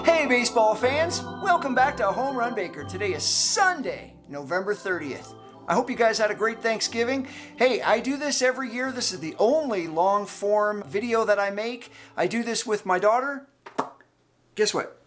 Hey baseball fans, welcome back to Homerun Baker. Today is Sunday, November 30th. I hope you guys had a great Thanksgiving. Hey, I do this every year. This is the only long form video that I make. I do this with my daughter. Guess what?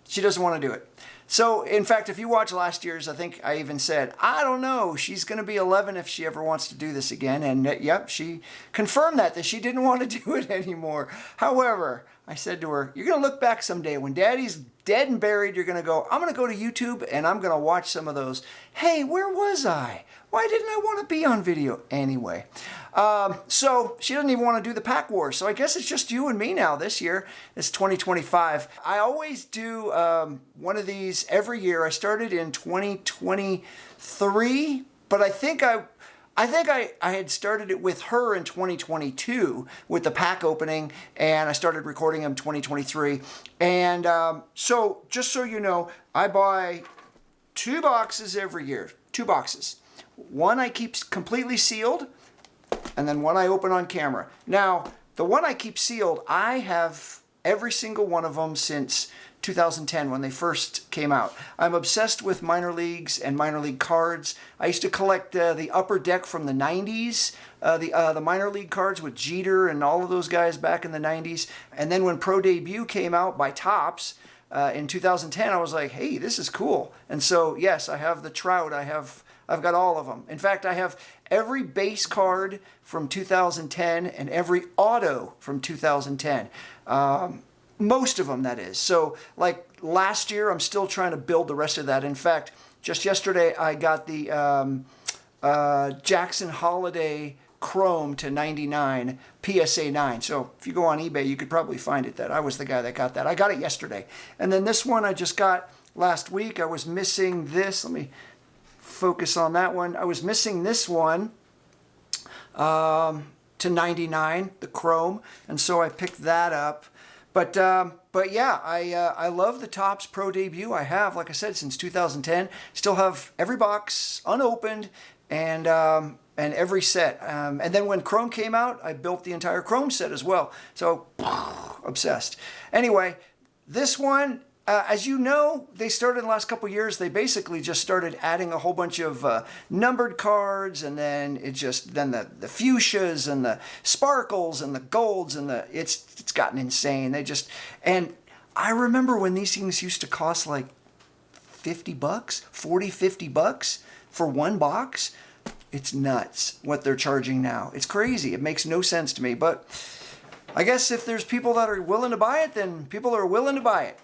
She doesn't want to do it. So, in fact, if you watch last year's, I think I even said, I don't know, she's going to be 11 if she ever wants to do this again. And yep, she confirmed that she didn't want to do it anymore. However, I said to her, you're going to look back someday when Daddy's dead and buried, you're going to go, I'm going to go to YouTube and I'm going to watch some of those. Hey, where was I? Why didn't I want to be on video? Anyway, so she doesn't even want to do the Pack Wars. So I guess it's just you and me now this year. It's 2025. I always do one of these every year. I started in 2023, but I think I had started it with her in 2022 with the pack opening, and I started recording them 2023. And so just so you know, I buy 2 boxes every year, 2 boxes. One I keep completely sealed, and then one I open on camera. Now, the one I keep sealed, I have every single one of them since 2010 when they first came out. I'm obsessed with minor leagues and minor league cards. I used to collect the upper deck from the 90s, the minor league cards with Jeter and all of those guys back in the 90s. And then when Pro Debut came out by Topps in 2010, I was like, hey, this is cool. And so, yes, I have the Trout. I've got all of them. In fact, I have every base card from 2010 and every auto from 2010. Most of them, that is. So, like last year, I'm still trying to build the rest of that. In fact, just yesterday, I got the Jackson Holiday Chrome to 99 PSA 9. So, if you go on eBay, you could probably find it. That I was the guy that got that. I got it yesterday. And then this one I just got last week. I was missing this. Let me focus on that one. I was missing this one to 99, the Chrome. And so I picked that up. But yeah, I love the Topps Pro Debut. I have, like I said, since 2010. Still have every box unopened and every set. And then when Chrome came out, I built the entire Chrome set as well. So obsessed. Anyway, this one, as you know, they started in the last couple years. They basically just started adding a whole bunch of numbered cards, and then the fuchsias and the sparkles and the golds and it's gotten insane. And I remember when these things used to cost like $50, $40-$50 for one box. It's nuts what they're charging now. It's crazy. It makes no sense to me. But I guess if there's people that are willing to buy it, then people are willing to buy it.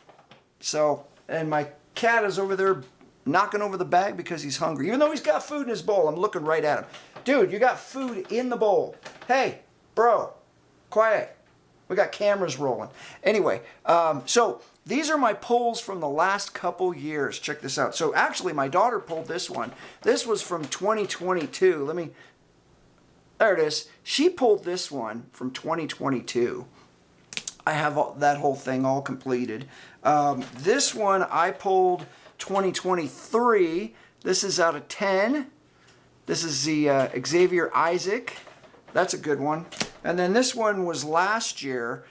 So, and my cat is over there knocking over the bag because he's hungry. Even though he's got food in his bowl, I'm looking right at him. Dude, you got food in the bowl. Hey, bro, quiet. We got cameras rolling. Anyway, so these are my pulls from the last couple years. Check this out. So actually, my daughter pulled this one. This was from 2022. There it is. She pulled this one from 2022. I have that whole thing all completed. This one I pulled 2023. This is out of 10. This is the Xavier Isaac. That's a good one. And then this one was last year.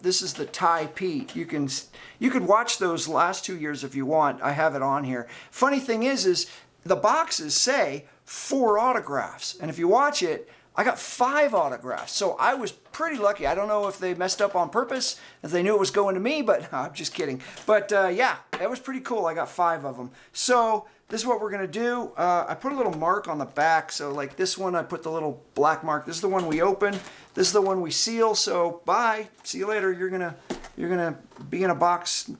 This is the Ty Pete. You could watch those last 2 years if you want. I have it on here. Funny thing is the boxes say 4 autographs. And if you watch it, I got 5 autographs, so I was pretty lucky. I don't know if they messed up on purpose, if they knew it was going to me, but I'm just kidding. But yeah, that was pretty cool. I got 5 of them. So this is what we're going to do. I put a little mark on the back, so like this one, I put the little black mark. This is the one we open. This is the one we seal, so bye. See you later. You're gonna be in a box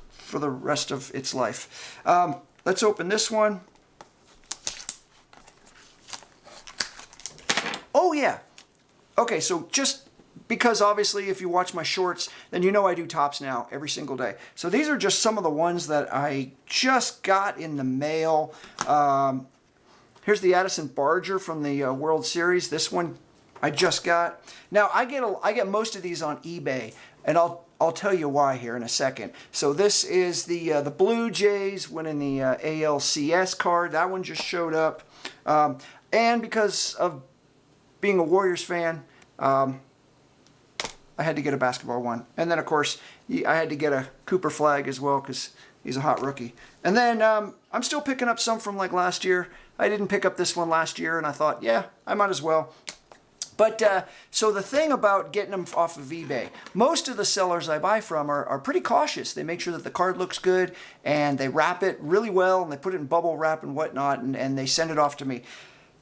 for the rest of its life. Let's open this one. Oh yeah. Okay, so just because obviously if you watch my shorts, then you know I do Topps now every single day. So these are just some of the ones that I just got in the mail. Here's the Addison Barger from the World Series. This one I just got. Now I get most of these on eBay, and I'll tell you why here in a second. So this is the Blue Jays winning the ALCS card. That one just showed up, and because of being a Warriors fan, I had to get a basketball one. And then, of course, I had to get a Cooper flag as well because he's a hot rookie. And then I'm still picking up some from like last year. I didn't pick up this one last year, and I thought, yeah, I might as well. But so the thing about getting them off of eBay, most of the sellers I buy from are pretty cautious. They make sure that the card looks good, and they wrap it really well, and they put it in bubble wrap and whatnot, and they send it off to me.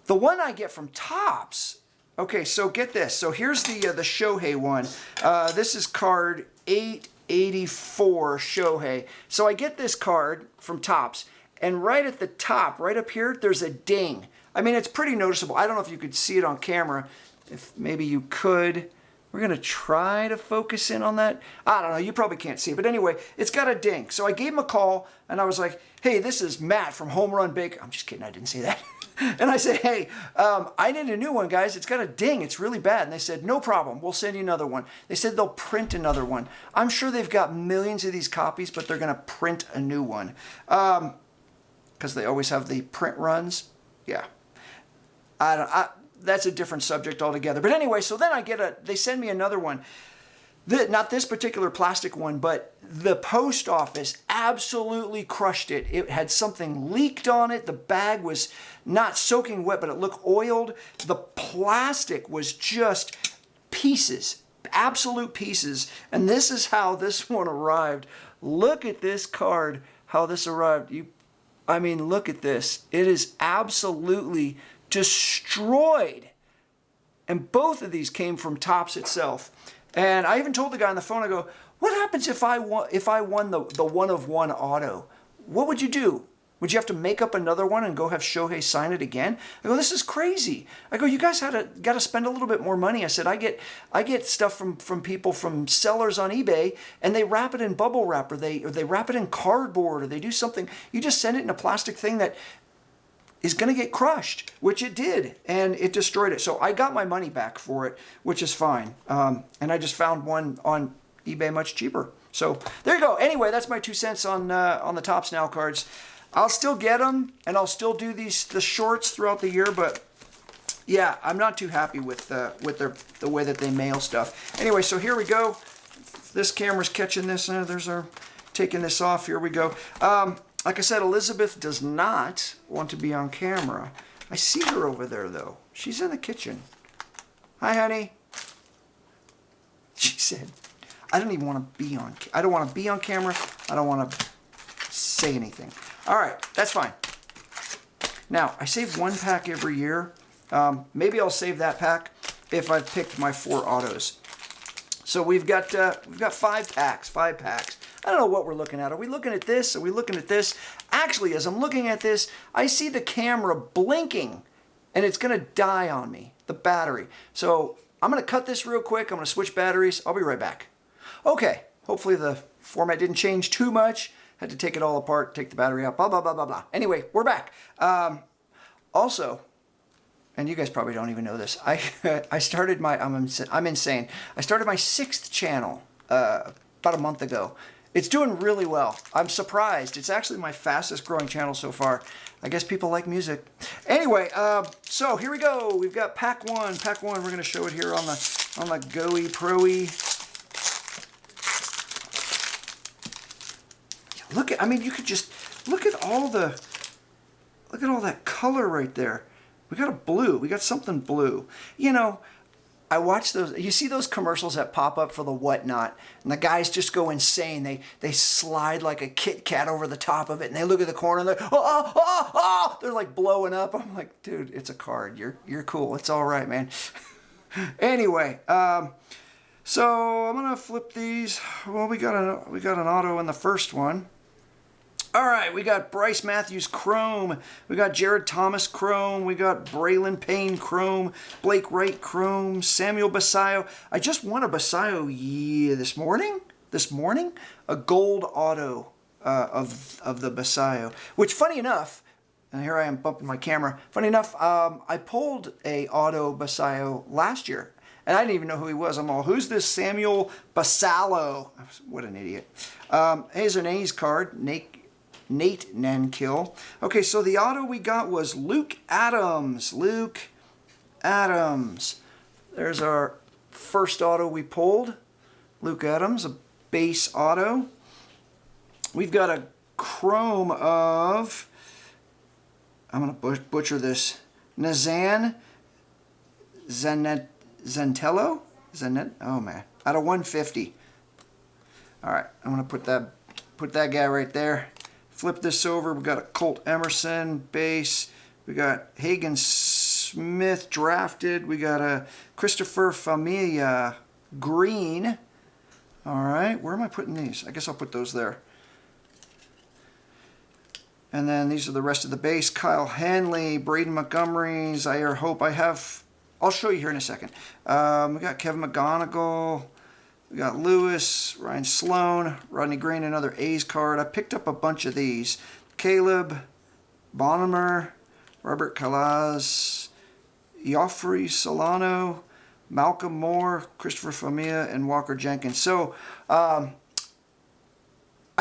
The one I get from Topps, okay, so get this. So here's the Shohei one. This is card 884 Shohei. So I get this card from Topps, and right at the top, right up here, there's a ding. I mean, it's pretty noticeable. I don't know if you could see it on camera. If maybe you could. We're going to try to focus in on that. I don't know. You probably can't see it. But anyway, it's got a ding. So I gave him a call, and I was like, hey, this is Matt from Homerun Bake. I'm just kidding. I didn't say that. And I said, hey, I need a new one, guys. It's got a ding. It's really bad. And they said, no problem. We'll send you another one. They said they'll print another one. I'm sure they've got millions of these copies, but they're going to print a new one. Because they always have the print runs. Yeah. That's a different subject altogether. But anyway, so then they send me another one. Not this particular plastic one, but the post office absolutely crushed it. It had something leaked on it. The bag was not soaking wet, but it looked oiled. The plastic was just pieces, absolute pieces. And this is how this one arrived. Look at this card, how this arrived. I mean, look at this. It is absolutely destroyed. And both of these came from Topps itself. And I even told the guy on the phone, I go, what happens if I won the one-of-one auto? What would you do? Would you have to make up another one and go have Shohei sign it again? I go, this is crazy. I go, you guys got to spend a little bit more money. I said, I get stuff from people, from sellers on eBay, and they wrap it in bubble wrap, or they wrap it in cardboard, or they do something. You just send it in a plastic thing that is going to get crushed, which it did, and it destroyed it. So I got my money back for it, which is fine. And I just found one on eBay much cheaper. So there you go. Anyway, that's my 2 cents on the Topps Now cards. I'll still get them, and I'll still do the shorts throughout the year, but yeah, I'm not too happy with the way that they mail stuff. Anyway, so here we go. This camera's catching this. Taking this off. Here we go. Like I said, Elizabeth does not want to be on camera. I see her over there, though. She's in the kitchen. Hi, honey. She said, I don't even want to be on. I don't want to be on camera. I don't want to say anything. All right, that's fine. Now, I save one pack every year. Maybe I'll save that pack if I've picked my 4 autos. So we've got 5 packs. 5 packs. I don't know what we're looking at. Are we looking at this? Are we looking at this? Actually, as I'm looking at this, I see the camera blinking, and it's going to die on me, the battery. So I'm going to cut this real quick. I'm going to switch batteries. I'll be right back. Okay, hopefully the format didn't change too much. Had to take it all apart, take the battery out, blah, blah, blah, blah, blah. Anyway, we're back. Also, and you guys probably don't even know this, I started my, I'm insane. I started my 6th channel about a month ago. It's doing really well. I'm surprised. It's actually my fastest growing channel so far. I guess people like music. Anyway, so here we go. We've got pack 1. Pack 1. We're going to show it here on the Go-y Pro-y. Look at. I mean, you could just look at all that color right there. We got a blue. We got something blue. You know, I watch those. You see those commercials that pop up for the whatnot, and the guys just go insane. They slide like a Kit Kat over the top of it, and they look at the corner, and they're they're like blowing up. I'm like, dude, it's a card. You're cool. It's all right, man. Anyway, so I'm gonna flip these. Well, we got an auto in the first one. All right, we got Bryce Matthews Chrome, we got Jared Thomas Chrome, we got Braylon Payne Chrome, Blake Wright Chrome, Samuel Basayo. I just won a Basayo this morning, a gold auto of the Basayo, which funny enough, and here I am bumping my camera, funny enough, I pulled a auto Basayo last year, and I didn't even know who he was. I'm all, who's this Samuel Basallo? What an idiot. Here's an A's card, Nate Nankill. Okay, so the auto we got was Luke Adams. Luke Adams. There's our first auto we pulled. Luke Adams, a base auto. We've got a chrome of, I'm going to butcher this, Nazan Zantello? Oh man, out of 150. All right, I'm going to put that guy right there. Flip this over. We got a Colt Emerson base. We got Hagen Smith drafted. We got a Christopher Familia green. All right, where am I putting these? I guess I'll put those there. And then these are the rest of the base. Kyle Hanley, Braden Montgomery, Zaire Hope. I'll show you here in a second. We got Kevin McGonigal. We got Lewis, Ryan Sloan, Rodney Green, another A's card. I picked up a bunch of these. Caleb, Bonham, Robert Calaz, Joffrey Solano, Malcolm Moore, Christopher Familia, and Walker Jenkins. So I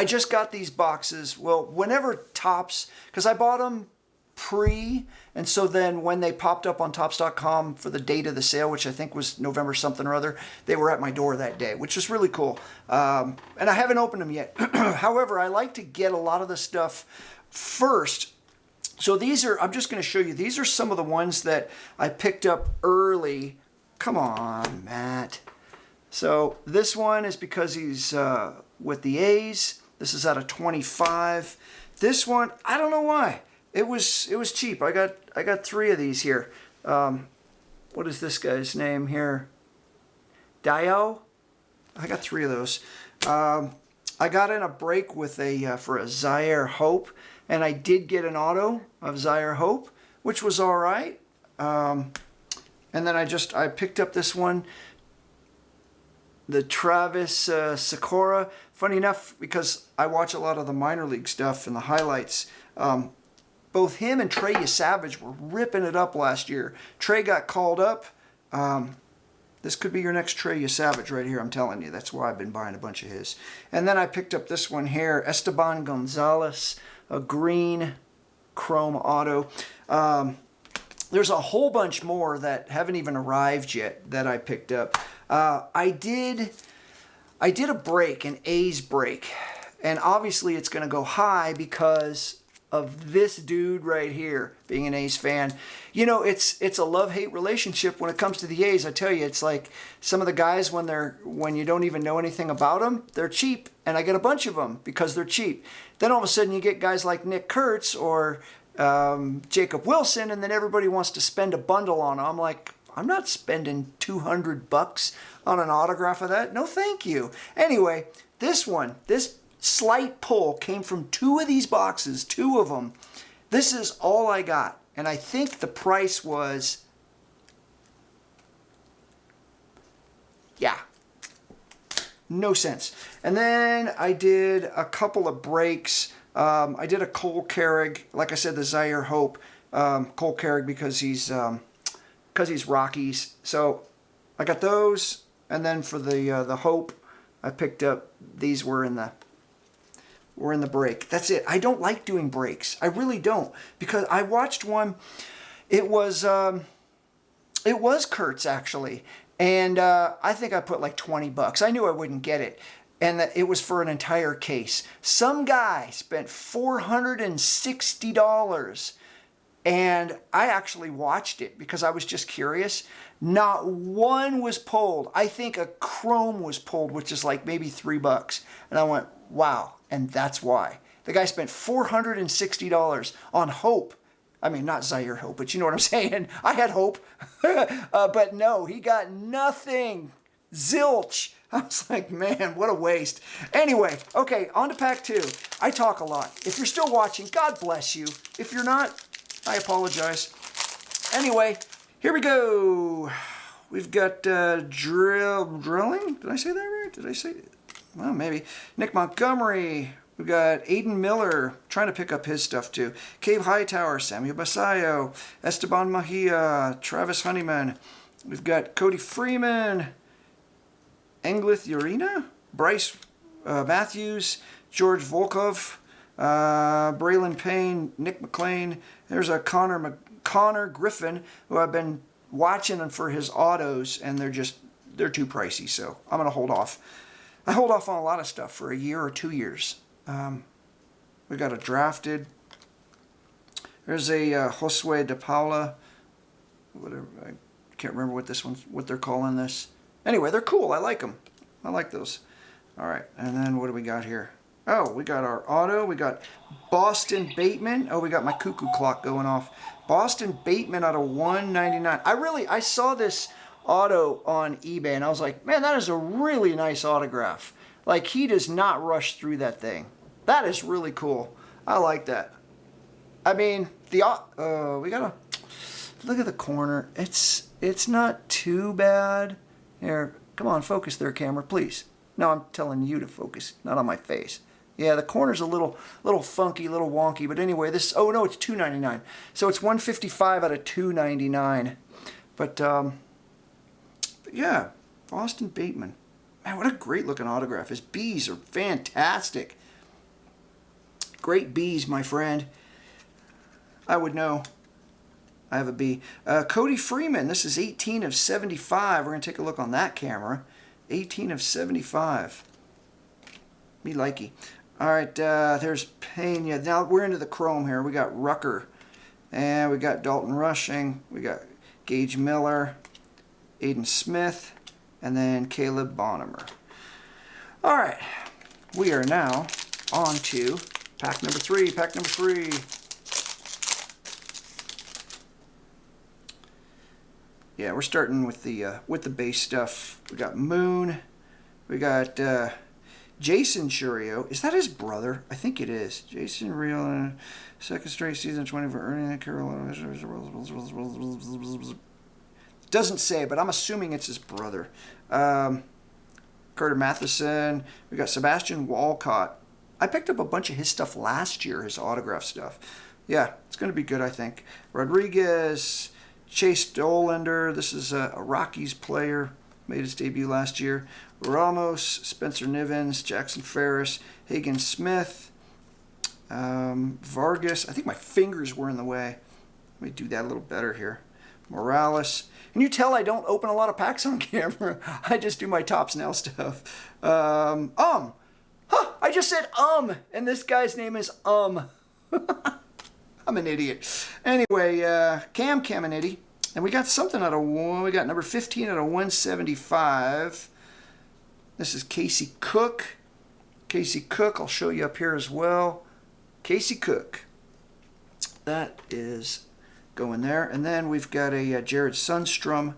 just got these boxes. Well, whenever Topps, because I bought them pre, and so then when they popped up on Topps.com for the date of the sale, which I think was November something or other, they were at my door that day, which was really cool. And I haven't opened them yet. However, I like to get a lot of the stuff first. So these are, I'm just going to show you, these are some of the ones that I picked up early. Come on, Matt. So this one is because he's with the A's. This is out of 25. This one, I don't know why. It was cheap. I got 3 of these here. What is this guy's name here? Dio? I got 3 of those. I got in a break with for a Zaire Hope, and I did get an auto of Zaire Hope, which was all right. And then I picked up this one, the Travis Sakura. Funny enough, because I watch a lot of the minor league stuff and the highlights. Both him and Trey Savage were ripping it up last year. Trey got called up. This could be your next Trey Savage right here, I'm telling you. That's why I've been buying a bunch of his. And then I picked up this one here, Esteban Gonzalez, a green chrome auto. There's a whole bunch more that haven't even arrived yet that I picked up. I did a break, an A's break. And obviously it's going to go high because of this dude right here, being an A's fan. You know, it's a love-hate relationship when it comes to the A's. I tell you, it's like some of the guys when you don't even know anything about them, they're cheap, and I get a bunch of them because they're cheap. Then all of a sudden you get guys like Nick Kurtz or Jacob Wilson, and then everybody wants to spend a bundle on them. I'm like, I'm not spending $200 on an autograph of that. No, thank you. Anyway, this slight pull came from 2 of these boxes, 2 of them. This is all I got. And I think the price was, yeah, no sense. And then I did a couple of breaks. I did a Cole Carrig, like I said, the Zaire Hope. Cole Carrig because he's Rockies. So I got those. And then for the Hope, I picked up, these were in the break. That's it. I don't like doing breaks. I really don't, because I watched one. It was Kurtz actually, and I think I put like $20. I knew I wouldn't get it, and that it was for an entire case. Some guy spent $460, and I actually watched it because I was just curious. Not one was pulled. I think a chrome was pulled, which is like maybe $3, and I went, wow. And that's why. The guy spent $460 on Hope. I mean, not Zaire Hope, but you know what I'm saying. I had Hope. But no, he got nothing. Zilch. I was like, man, what a waste. Anyway, okay, on to pack 2. I talk a lot. If you're still watching, God bless you. If you're not, I apologize. Anyway, here we go. We've got drilling. Did I say that right? Did I say it? Well, maybe. Nick Montgomery. We've got Aiden Miller. Trying to pick up his stuff too. Cave Hightower. Samuel Basayo. Esteban Mejia. Travis Honeyman. We've got Cody Freeman. Englith Urena. Bryce Matthews. George Volkov. Braylon Payne. Nick McLean. There's a Connor Griffin, who I've been watching for his autos, and they're too pricey, so I'm going to hold off. I hold off on a lot of stuff for a year or 2 years. We got a drafted. There's a Josue de Paula. Whatever, I can't remember what they're calling this. Anyway, they're cool. I like them. I like those. All right, and then what do we got here? Oh, we got our auto. We got Boston Bateman. Oh, we got my cuckoo clock going off. Boston Bateman out of 199. I saw this auto on eBay, and I was like, man, that is a really nice autograph. Like, he does not rush through that thing. That is really cool. I like that. I mean, we gotta look at the corner. It's not too bad. Here, come on, focus there, camera, please. No, I'm telling you to focus, not on my face. Yeah, the corner's a little funky, a little wonky. But anyway, oh no, it's $2.99. So it's $155 out of $2.99. But yeah, Boston Bateman. Man, what a great looking autograph. His B's are fantastic. Great B's, my friend. I would know. I have a B. Cody Freeman. This is 18 of 75. We're going to take a look on that camera. 18 of 75. Me likey. All right, there's Pena. Now we're into the chrome here. We got Rucker. And we got Dalton Rushing. We got Gage Miller. Aiden Smith. And then Caleb Bonham. All right. We are now on to pack number 3. Pack number 3. Yeah, we're starting with the base stuff. We got Moon. We got Jason Churio. Is that his brother? I think it is. Jason Real, second straight season 20 for earning that Carolina. Doesn't say, but I'm assuming it's his brother. Carter Matheson. We got Sebastian Walcott. I picked up a bunch of his stuff last year, his autograph stuff. Yeah, it's going to be good, I think. Rodriguez. Chase Dollander, this is a Rockies player, made his debut last year. Ramos, Spencer Nivens, Jackson Ferris, Hagen Smith, Vargas. I think my fingers were in the way. Let me do that a little better here. Morales. And you tell I don't open a lot of packs on camera. I just do my Topps Now stuff. Huh, I just said and this guy's name is I'm an idiot. Anyway, Cam Caminiti. And we got something out of one. We got number 15 out of 175. This is Casey Cook. Casey Cook, I'll show you up here as well. Casey Cook. That is going there. And then we've got a Jared Sundstrom.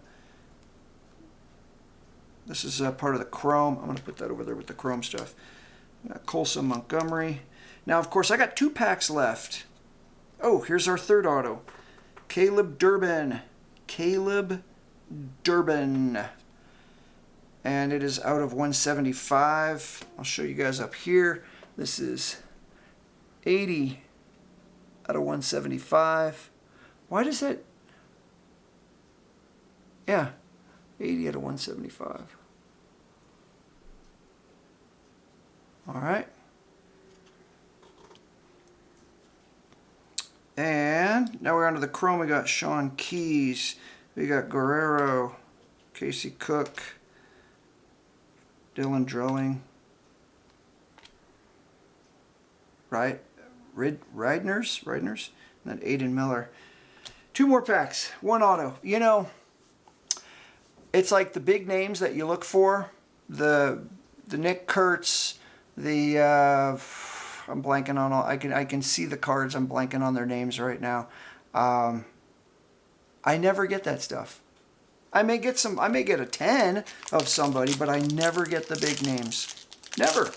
This is part of the chrome. I'm going to put that over there with the chrome stuff. Colson Montgomery. Now, of course, I got 2 packs left. Oh, here's our third auto. Caleb Durbin. Caleb Durbin. And it is out of 175. I'll show you guys up here. This is 80 out of 175. Why does that... Yeah, 80 out of 175. All right. And now we're on to the chrome. We got Sean Keys. We got Guerrero. Casey Cook. Dylan Drilling. Reidners. And then Aiden Miller. 2 more packs. 1 auto. You know, it's like the big names that you look for. The Nick Kurtz. I'm blanking on all. I can see the cards. I'm blanking on their names right now. I never get that stuff. I may get a 10 of somebody, but I never get the big names. Never.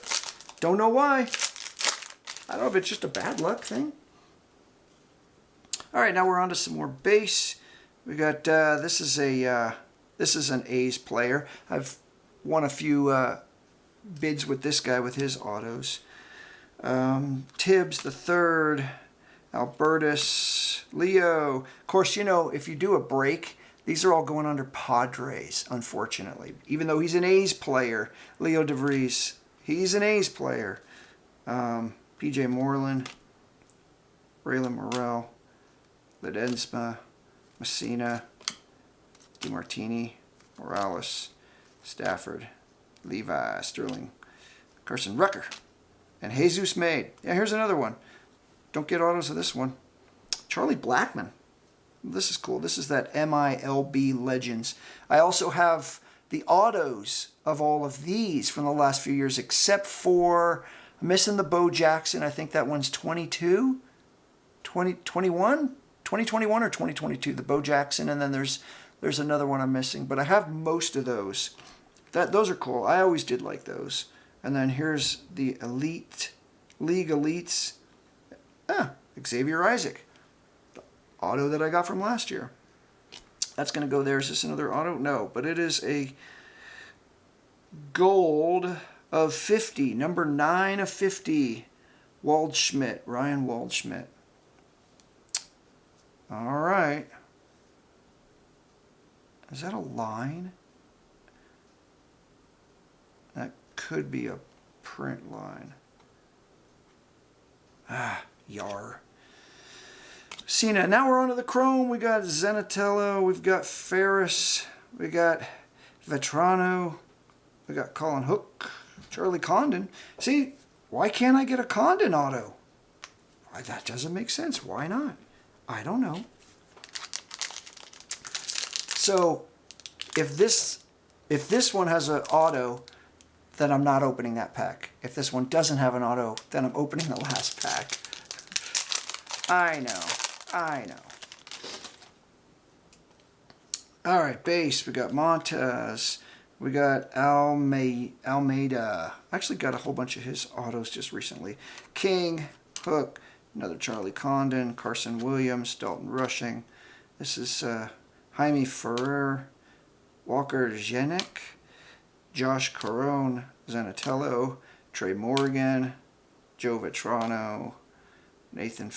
Don't know why. I don't know if it's just a bad luck thing. All right, now we're on to some more base. We got this is an A's player. I've won a few bids with this guy with his autos. Tibbs the third, Albertus, Leo. Of course, you know, if you do a break, these are all going under Padres, unfortunately. Even though he's an A's player, Leo DeVries, he's an A's player. P.J. Moreland, Braylon Morrell, Ledensma, Messina, DeMartini, Morales, Stafford, Levi, Sterling, Carson Rucker. And Jesus Made. Yeah, here's another one. Don't get autos of this one. Charlie Blackmon. This is cool. This is that MILB Legends. I also have the autos of all of these from the last few years, except for, I'm missing the Bo Jackson. I think that one's 22, 2021 or 2022, the Bo Jackson, and then there's another one I'm missing. But I have most of those. Those are cool. I always did like those. And then here's the Elite, League Elites. Xavier Isaac. The auto that I got from last year. That's going to go there. Is this another auto? No, but it is a gold of 50. Number 9 of 50. Waldschmidt. Ryan Waldschmidt. All right. Is that a line? That could be a print line. Yar. Cena. Now we're on to the Chrome. We got Zenatello. We've got Ferris. We got Vetrano. We got Colin Hook. Charlie Condon. See, why can't I get a Condon auto? That doesn't make sense. Why not? I don't know. So, if this one has an auto, then I'm not opening that pack. If this one doesn't have an auto, then I'm opening the last pack. I know. All right, base. We got Montez. We got Almeida. I actually got a whole bunch of his autos just recently. King, Hook, another Charlie Condon, Carson Williams, Dalton Rushing. This is Jaime Ferrer, Walker Zienik, Josh Corone, Zenatello, Trey Morgan, Joe Vetrano, Nathan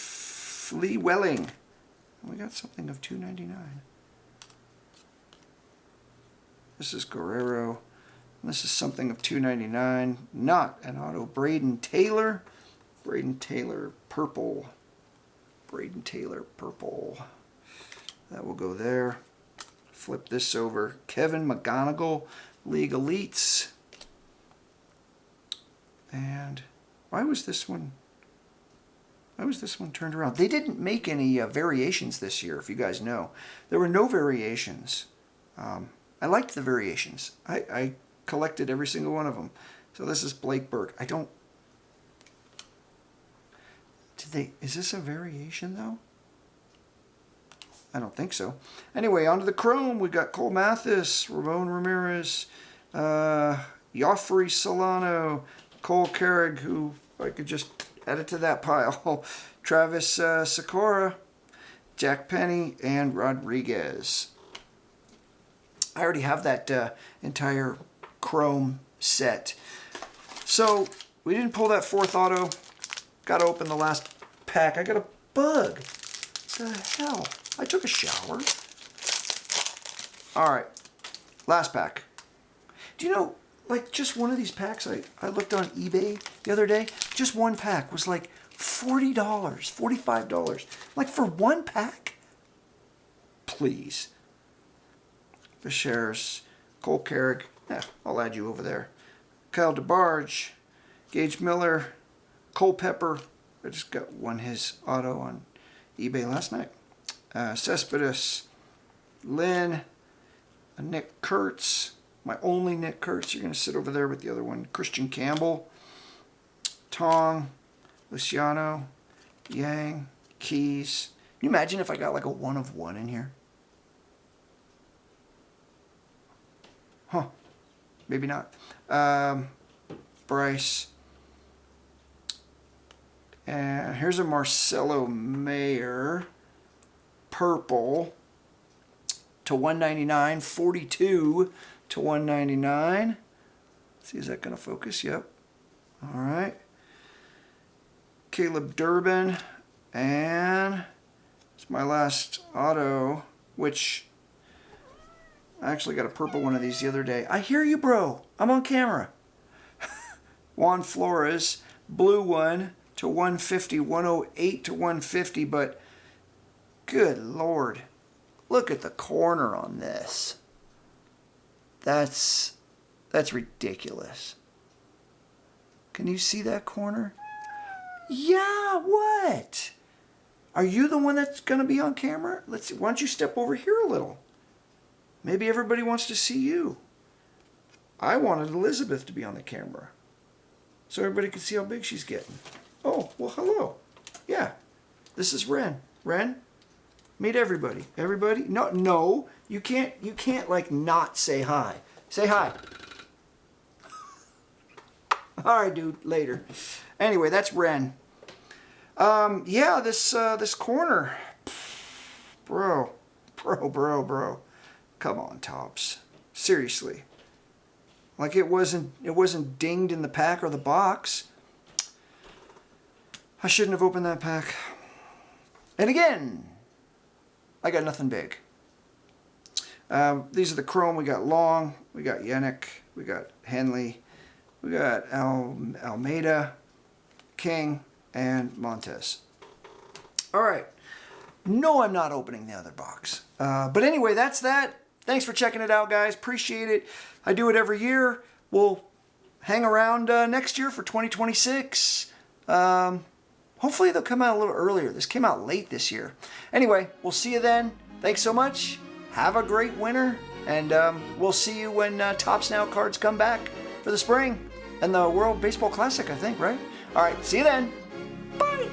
Welling. We got something of $2.99. This is Guerrero. This is something of $2.99. Not an auto. Braden Taylor. Purple. Braden Taylor, purple. That will go there. Flip this over. Kevin McGonigal, League Elites. And why was this one turned around? They didn't make any variations this year, if you guys know. There were no variations. I liked the variations. I collected every single one of them. So this is Blake Burke. Is this a variation though? I don't think so. Anyway, onto the Chrome. We got Cole Mathis, Ramon Ramirez, Joffrey Solano, Cole Carrig, who I could just add it to that pile. Travis Sikora, Jack Penny, and Rodriguez. I already have that entire Chrome set. So we didn't pull that fourth auto. Got to open the last pack. I got a bug. What the hell? I took a shower. All right. Last pack. Do you know, like, just one of these packs, I looked on eBay the other day. Just one pack was like $40, $45. Like, for one pack? Please. The shares. Cole Carrick. I'll add you over there. Kyle DeBarge. Gage Miller. Cole Pepper. I just got his auto on eBay last night. Cespedes. Lynn. Nick Kurtz. My only Nick Kurtz. You're going to sit over there with the other one. Christian Campbell. Tong. Luciano. Yang. Keys. Can you imagine if I got like a 1 of 1 in here? Huh. Maybe not. Bryce. And here's a Marcelo Mayer. Purple. To $199. 42 to $199. Let's see, is that going to focus? Yep. All right. Caleb Durbin. And it's my last auto, which I actually got a purple one of these the other day. I hear you, bro. I'm on camera. Juan Flores, blue one to 150, 108 to 150, but good Lord. Look at the corner on this. That's ridiculous. Can you see that corner? Yeah, what? Are you the one that's going to be on camera? Let's see. Why don't you step over here a little? Maybe everybody wants to see you. I wanted Elizabeth to be on the camera so everybody could see how big she's getting. Oh, well, hello. Yeah, this is Ren. Ren, meet everybody. Everybody? No, you can't like not say hi. Say hi. All right, dude, later. Anyway, that's Ren. Yeah, this corner. Bro. Come on, Tops. Seriously. Like it wasn't dinged in the pack or the box. I shouldn't have opened that pack. And again, I got nothing big. These are the chrome. We got Long, we got Yannick, we got Henley, we got Almeida, King, and Montez. All right. No, I'm not opening the other box. But anyway, that's that. Thanks for checking it out, guys. Appreciate it. I do it every year. We'll hang around next year for 2026. Hopefully they'll come out a little earlier. This came out late this year. Anyway, we'll see you then. Thanks so much. Have a great winter. And we'll see you when Tops Now cards come back for the spring and the World Baseball Classic, I think, right? All right, see you then. Bye.